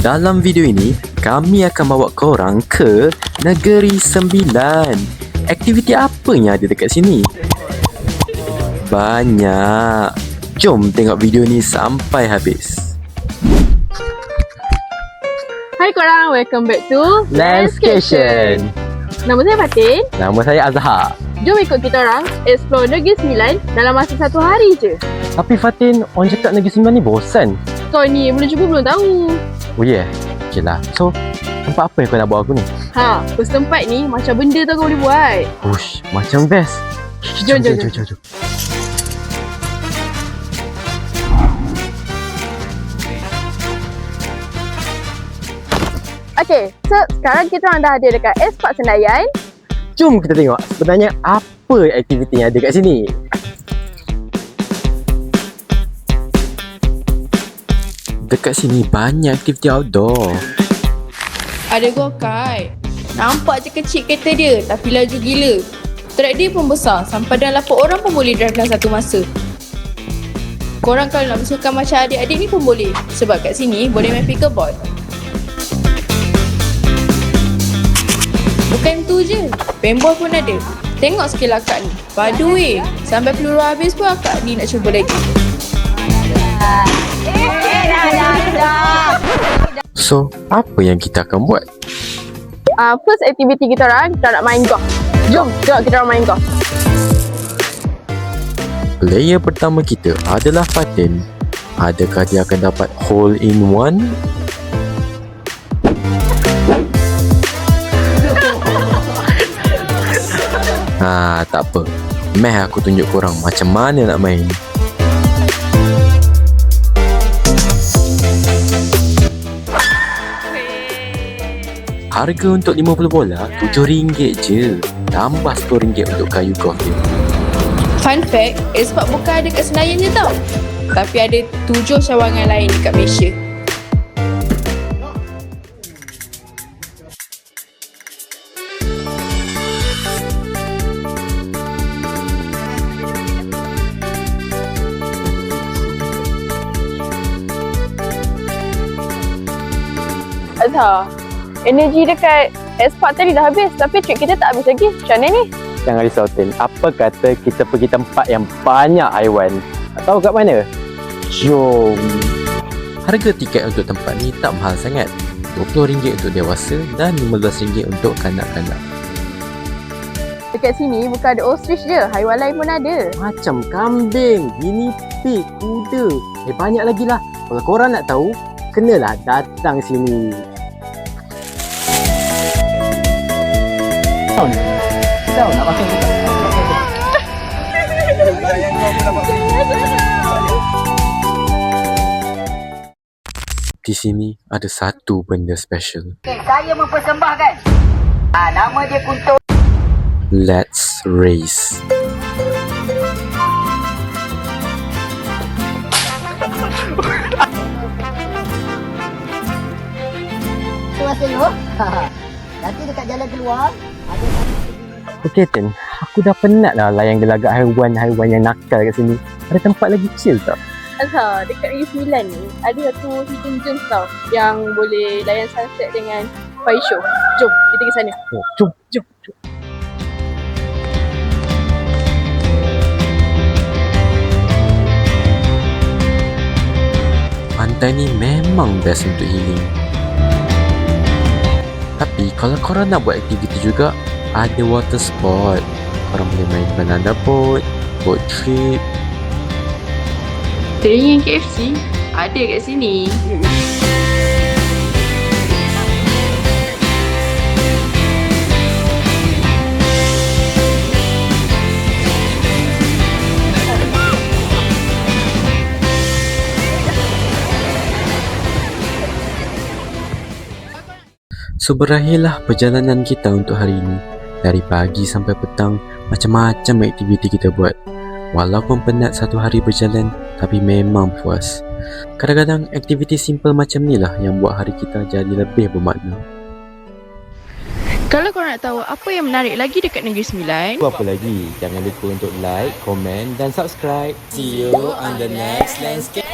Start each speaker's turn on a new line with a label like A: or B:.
A: Dalam video ini, kami akan bawa korang ke Negeri Sembilan. Aktiviti apa yang ada dekat sini? Banyak. Jom tengok video ni sampai habis.
B: Hai korang, welcome back to
A: Landscation.
B: Nama saya Fatin.
A: Nama saya Azhar.
B: Jom ikut kita orang explore Negeri Sembilan dalam masa 1 hari je.
A: Tapi Fatin, orang cakap Negeri Sembilan ni bosan.
B: Kau ni belum cuba belum tahu.
A: Oh yeah. Okay lah. So, tempat apa yang kau nak bawa aku ni?
B: First tempat ni macam benda tu kau boleh buat.
A: Ush, macam best.
B: Jom. Okay, so sekarang kita orang dah ada dekat S Park Senayan.
A: Jom kita tengok sebenarnya apa aktiviti yang ada kat sini. Dekat sini banyak aktiviti outdoor.
C: Ada go-kart. Nampak je kecil kereta dia tapi laju gila. Track dia pun besar sampai dalam 8 orang pun boleh drive dalam satu masa. Korang kalau nak bersukan macam adik-adik ni pun boleh. Sebab kat sini boleh main pickleball. Bukan tu je, paintball pun ada. Tengok skill akak ni. Padu weh. Sampai peluru habis pun akak ni nak cuba lagi.
A: So, apa yang kita akan buat?
B: First aktiviti kita orang nak main golf. Jom kita orang main golf.
A: Player pertama kita adalah Fatin. Adakah dia akan dapat hole in one? Tak apa. Meh aku tunjuk korang macam mana nak main. Harga untuk 50 bola RM7 je. Tambah RM10 untuk kayu golf dia.
C: Fun fact, X-Park bukan ada kat Senayan je tau. Tapi ada 7 cawangan lain dekat Malaysia.
B: Azhar, energi dekat S Park tadi dah habis tapi trip kita tak habis lagi. Macam mana ni?
A: Jangan risau Tin. Apa kata kita pergi tempat yang banyak haiwan? Tahu kat mana? Jom. Harga tiket untuk tempat ni tak mahal sangat. RM20 untuk dewasa dan RM15 untuk kanak-kanak.
B: Dekat sini bukan ada ostrich je, haiwan lain pun ada.
A: Macam kambing, guinea pig, kuda. Banyak lagi lah. Kalau korang nak tahu, kenalah datang sini. Tahu nak pakai kita. Di sini ada satu benda special.
D: Saya mempersembahkan nama dia Kunto.
A: Let's race.
D: Rasa you. Nanti dekat jalan keluar ada.
A: Okey Tin, aku dah penat lah layan gelagat haiwan-haiwan yang nakal kat sini. Ada tempat lagi chill tak?
B: Azhar, dekat Negeri Sembilan ni ada satu hidden gems tau yang boleh layan sunset dengan fire show. Jom kita pergi sana.
A: Oh, jom. Pantai ni memang best untuk healing. Tapi kalau korang nak buat aktiviti juga, ada water sport. Korang boleh main banana boat trip.
C: Teringin KFC ada kat sini.
A: So berakhirlah perjalanan kita untuk hari ini. Dari pagi sampai petang, macam-macam aktiviti kita buat. Walaupun penat 1 hari berjalan, tapi memang puas. Kadang-kadang aktiviti simple macam ni lah yang buat hari kita jadi lebih bermakna.
C: Kalau korang nak tahu apa yang menarik lagi dekat Negeri Sembilan,
A: Apa lagi? Jangan lupa untuk like, komen dan subscribe. See you on the next Landscape.